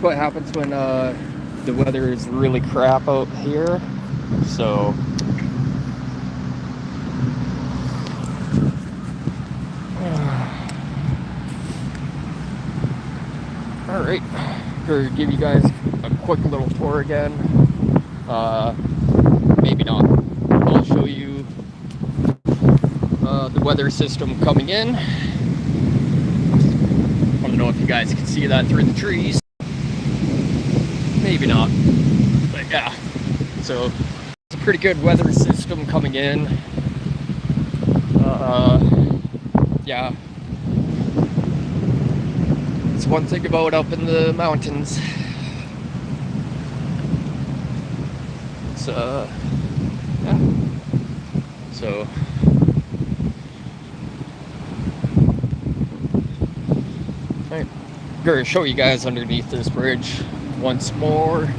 what happens when the weather is really crap out here. So all right, gonna give you guys a quick little tour again. Maybe not. I'll show you the weather system coming in. I don't know if you guys can see that through the trees. Maybe not. But yeah. So it's a pretty good weather system coming in. Yeah. It's one thing about up in the mountains. It's yeah. So I'm gonna show you guys underneath this bridge once more.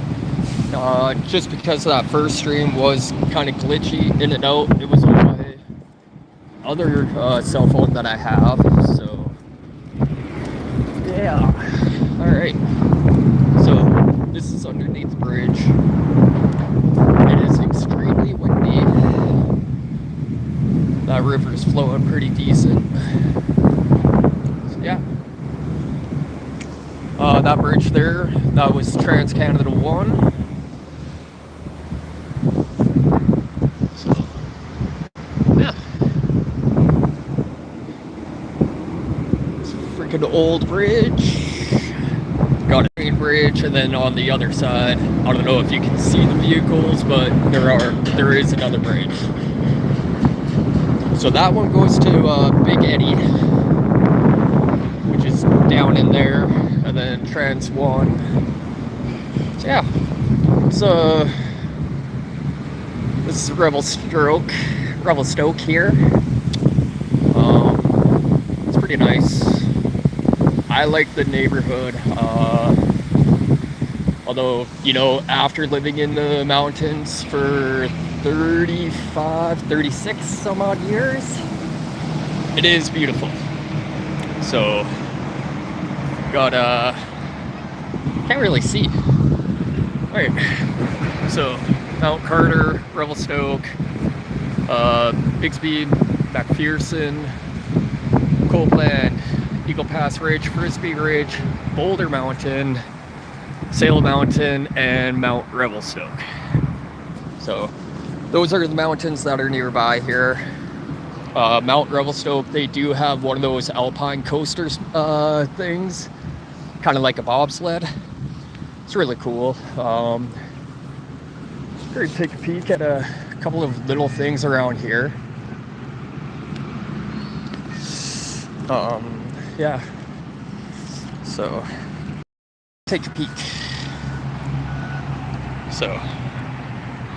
Just because that first stream was kind of glitchy in and out. It was on my other cell phone that I have. So yeah. All right. So this is underneath the bridge. It is extremely windy. That river is flowing pretty decent. So, yeah. That bridge there, that was Trans-Canada 1. So, yeah. It's a freaking old bridge. Got a main bridge, and then on the other side, I don't know if you can see the vehicles, but there is another bridge. So that one goes to Big Eddy, which is down in there, and then Trans 1. So yeah, so this is Revelstoke here. It's pretty nice. I like the neighborhood. Although, you know, after living in the mountains for 35, 36 some odd years, it is beautiful. So, got, can't really see. Alright, so, Mount Carter, Revelstoke, Bixby, McPherson, Copeland, Eagle Pass Ridge, Frisbee Ridge, Boulder Mountain, Salem Mountain, and Mount Revelstoke. So those are the mountains that are nearby here. Mount Revelstoke, they do have one of those alpine coasters things, kind of like a bobsled. It's really cool. We're gonna take a peek at a couple of little things around here. Yeah. So take a peek. So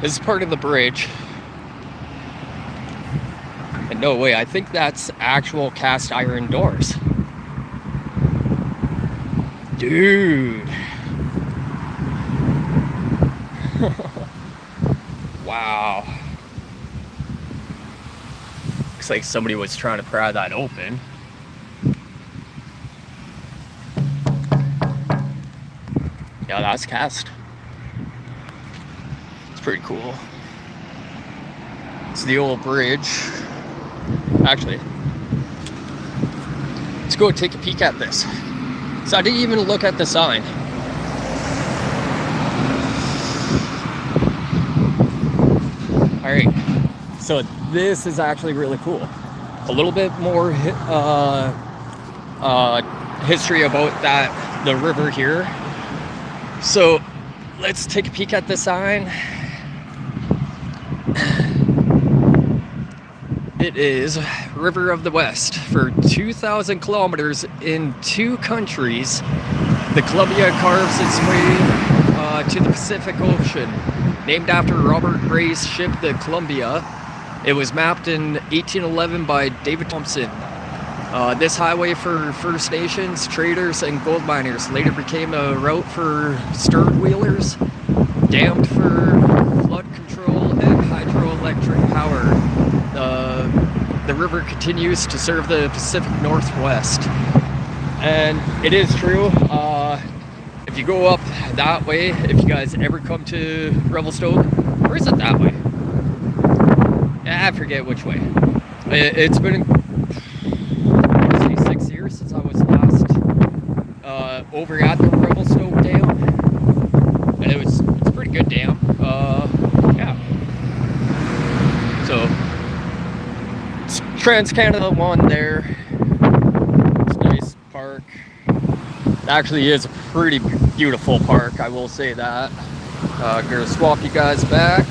this is part of the bridge. And no way, I think that's actual cast iron doors. Dude. Wow. Looks like somebody was trying to pry that open. Yeah, that's cast. It's pretty cool. It's the old bridge. Actually, let's go take a peek at this. So I didn't even look at the sign. All right, so this is actually really cool. A little bit more history about the river here. So let's take a peek at the sign. It is River of the West. For 2,000 kilometers in 2 countries, the Columbia carves its way to the Pacific Ocean. Named after Robert Gray's ship, the Columbia, it was mapped in 1811 by David Thompson. This highway for First Nations, traders, and gold miners later became a route for stern wheelers, dammed for flood control and hydroelectric power. The river continues to serve the Pacific Northwest. And it is true, if if you go up that way, if you guys ever come to Revelstoke, or is it that way? I forget which way. It's been, say, 6 years since I was last over at the Revelstoke Dam, and it's a pretty good dam. Yeah. So it's Trans-Canada 1 there. It's a nice park. It actually is a pretty beautiful park, I will say that. I'm gonna swap you guys back,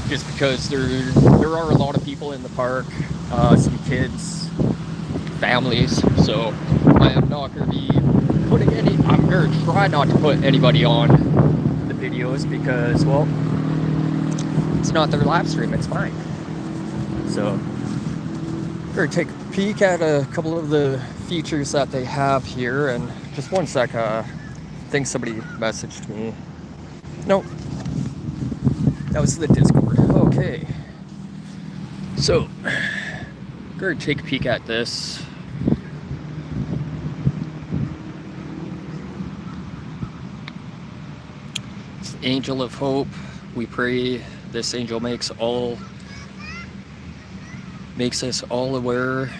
just because there are a lot of people in the park, some kids, families, so I am not going to be putting I'm going to try not to put anybody on the videos because, well, it's not their live stream, it's mine. So, we're going to take a peek at a couple of the features that they have here, and just one sec, I think somebody messaged me. Nope. That was the Discord. Okay. So, I'm going to take a peek at this. It's the Angel of Hope. We pray this angel makes us all aware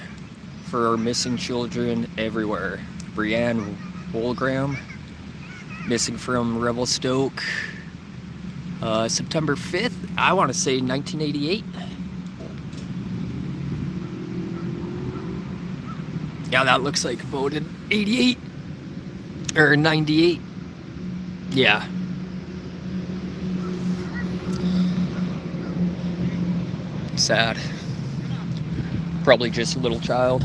for our missing children everywhere. Brianne Wolgram, missing from Revelstoke. September 5th, I want to say 1988. Yeah, that looks like about an 88 or 98. Yeah. Sad. Probably just a little child.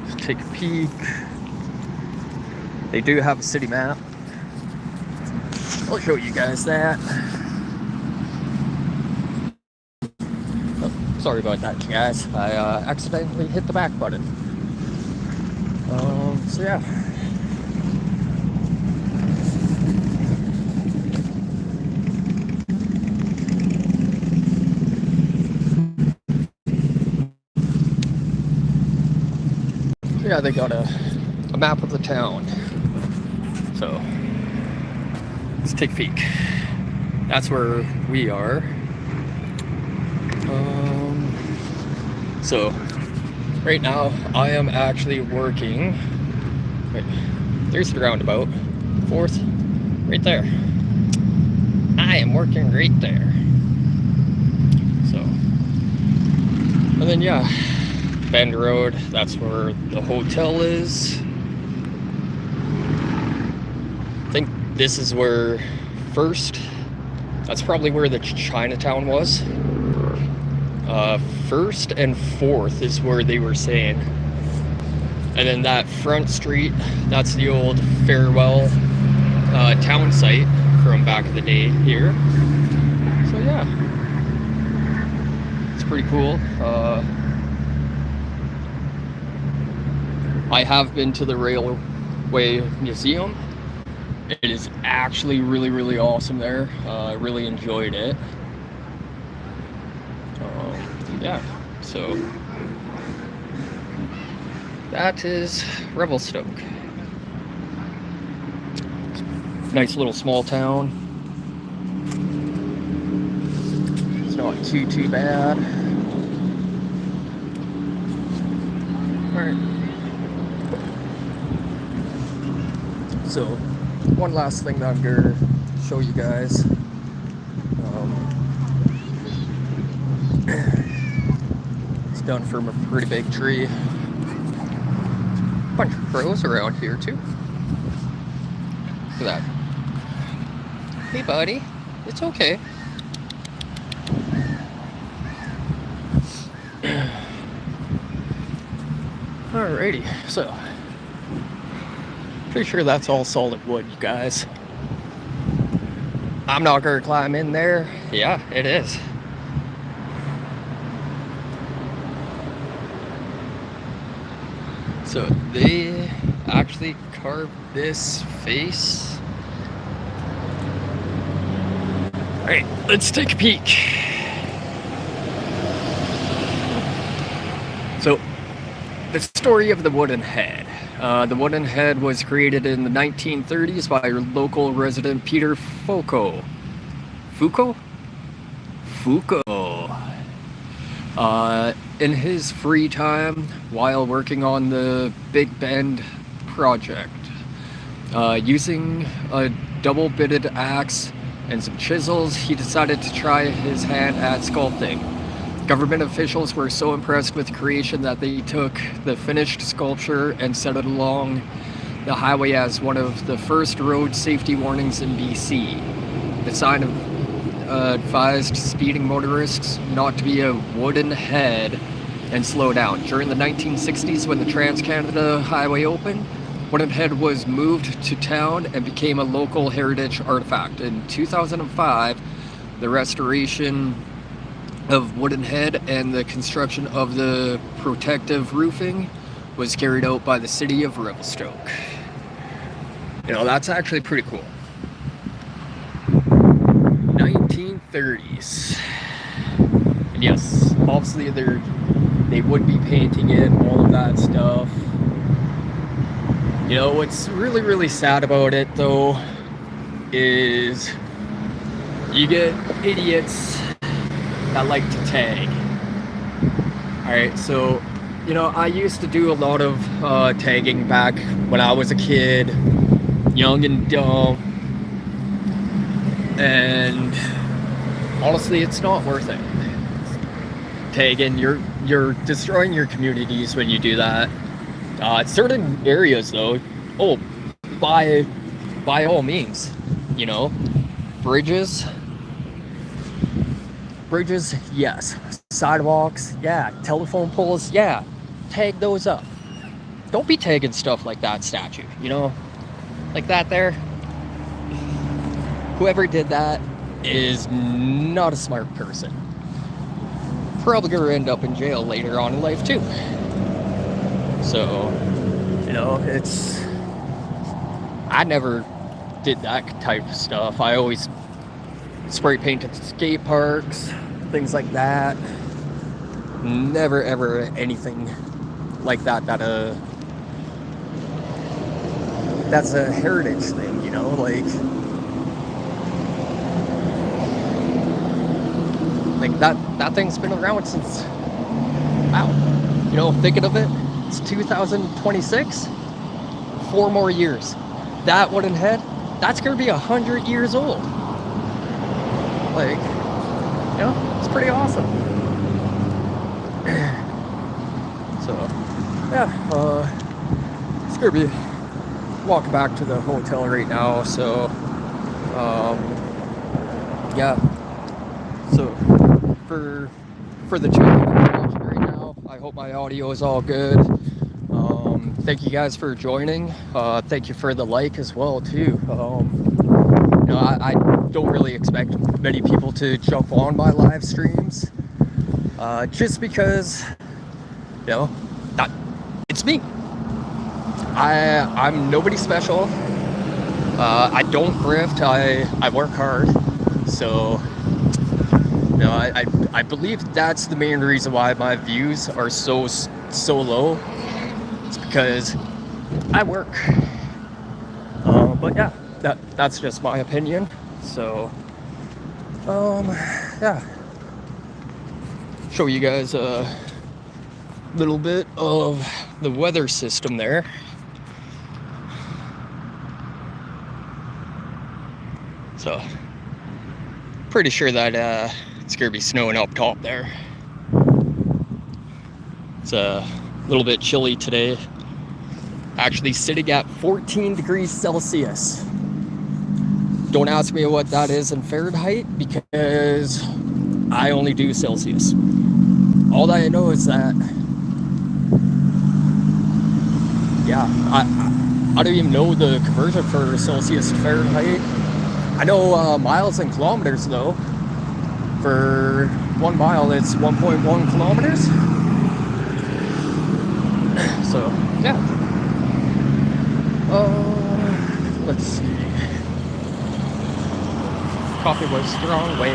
Let's take a peek. They do have a city map. I'll show you guys that. Oh, sorry about that, guys. I accidentally hit the back button. So yeah. Yeah, they got a map of the town. So let's take a peek. That's where we are. So right now I am actually working. Wait, there's the roundabout. 4th, right there. I am working right there. So, and then yeah, Bend Road. That's where the hotel is. I think this is where that's probably where the Chinatown was. 1st and 4th is where they were saying. And then that front street, that's the old Farewell town site from back in the day here. So yeah, it's pretty cool. I have been to the Railway Museum. It is actually really, really awesome there. I really enjoyed it. Yeah, so that is Revelstoke. Nice little small town. It's not too bad. Alright. So, one last thing that I'm going to show you guys. It's done from a pretty big tree. Bunch of crows around here too. Look at that. Hey buddy, it's okay. Alrighty, so pretty sure that's all solid wood, you guys. I'm not gonna climb in there. Yeah, it is. So they actually carved this face. Alright, let's take a peek. So, the story of the wooden head. The wooden head was created in the 1930s by local resident Peter Foucault. Foucault? Foucault. In his free time while working on the Big Bend project. Using a double-bitted axe and some chisels, he decided to try his hand at sculpting. Government officials were so impressed with the creation that they took the finished sculpture and set it along the highway as one of the first road safety warnings in BC. The sign advised speeding motorists not to be a wooden head and slow down. During the 1960s, when the Trans-Canada Highway opened, Wooden Head was moved to town and became a local heritage artifact. In 2005, the restoration of Wooden Head and the construction of the protective roofing was carried out by the city of Revelstoke. You know, that's actually pretty cool. 1930s. And yes, obviously they would be painting it, all of that stuff. You know, what's really, really sad about it, though, is you get idiots that like to tag. Alright, so, you know, I used to do a lot of tagging back when I was a kid, young and dumb, and honestly, it's not worth it. Tagging, you're destroying your communities when you do that. Certain areas, though, by all means, you know, bridges, yes. Sidewalks, yeah. Telephone poles, yeah. Tag those up. Don't be tagging stuff like that statue, you know, like that there. Whoever did that is not a smart person. Probably gonna end up in jail later on in life too. So, you know, I never did that type of stuff. I always spray painted skate parks, things like that. Never ever anything like that that's a heritage thing, you know, like that thing's been around since, wow, you know, thinking of it, it's 2026, 4 more years. That wooden head, that's gonna be 100 years old. Like, you know, it's pretty awesome. So, yeah, it's gonna be walking back to the hotel right now, so, yeah, so, for the channel that I'm watching right now, I hope my audio is all good. Thank you guys for joining. Thank you for the like as well, too. You know, I don't really expect many people to jump on my live streams, just because, you know, it's me. I'm nobody special. I don't grift. I work hard. So, you know, I believe that's the main reason why my views are so low. It's because I work. But yeah, that's just my opinion. So, yeah. Show you guys a little bit of the weather system there. So, pretty sure that it's gonna be snowing up top there. It's a little bit chilly today. Actually sitting at 14 degrees Celsius. Don't ask me what that is in Fahrenheit because I only do Celsius. All that I know is that, yeah, I don't even know the conversion for Celsius to Fahrenheit. I know miles and kilometers though. For 1 mile, it's 1.1 kilometers. So, yeah. Let's see. Coffee was strong way.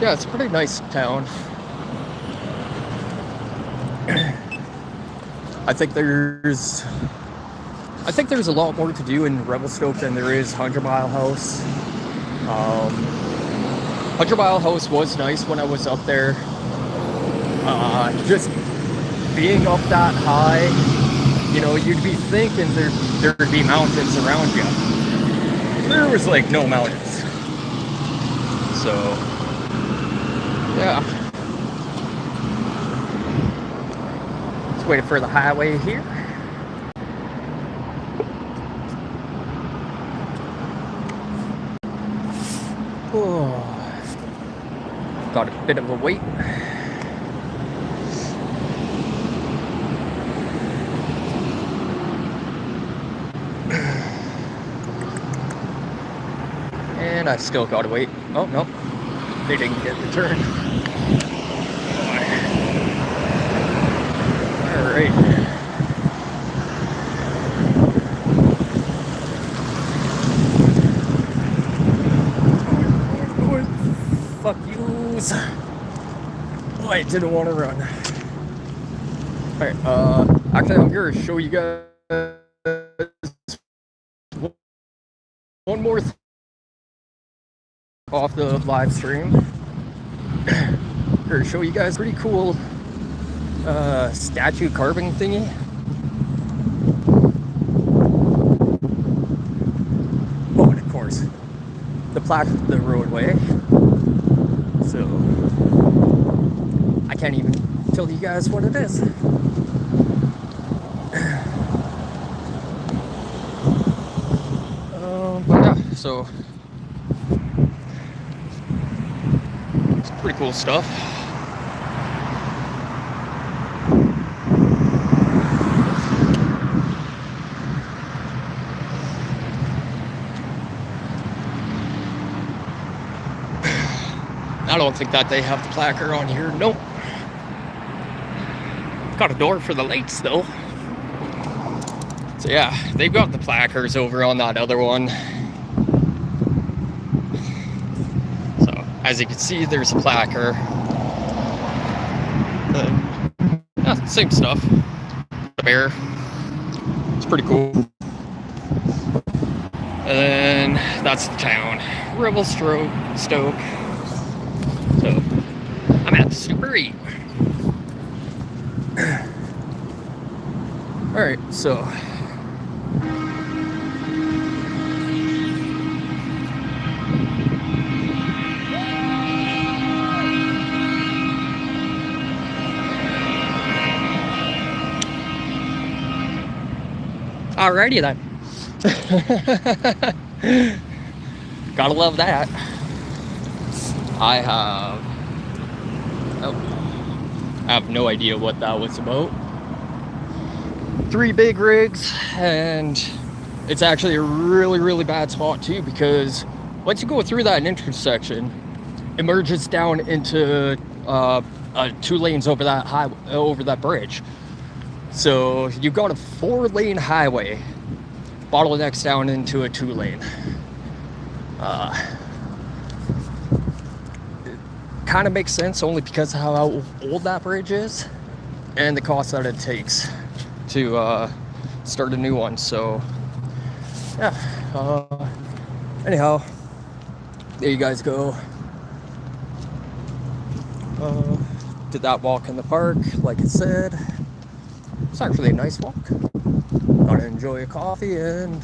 Yeah, it's a pretty nice town. I think there's a lot more to do in Revelstoke than there is 100 Mile House. 100 Mile House was nice when I was up there. Just being up that high, you know, you'd be thinking there'd be mountains around you. There was like no mountains. So, yeah. Just waiting for the highway here. Oh, got a bit of a wait. And I still gotta wait. Oh, no. They didn't get the turn. Alright. Fuck yous. Oh, I didn't want to run. Alright, actually I'm gonna show you guys one more thing off the live stream. Gonna show you guys a pretty cool statue carving thingy. Oh, and of course, the plaque of the roadway. So I can't even tell you guys what it is. But yeah, so it's pretty cool stuff. I don't think that they have the placard on here. Nope. Got a door for the lights though. So yeah, they've got the placards over on that other one. So as you can see, there's a placard. Yeah, same stuff. The bear. It's pretty cool. And then that's the town, Revelstoke. So I'm at the Super 8. Alright, so alrighty then. Gotta love that. I have no idea what that was about. 3 big rigs, and it's actually a really bad spot too, because once you go through that intersection, it merges down into 2 lanes over that highway, over that bridge. So you've got a 4-lane highway, bottlenecks down into a 2-lane. Kind of makes sense only because of how old that bridge is and the cost that it takes to start a new one. So yeah, anyhow, there you guys go. Did that walk in the park, like I said. It's actually a nice walk. Gotta enjoy a coffee and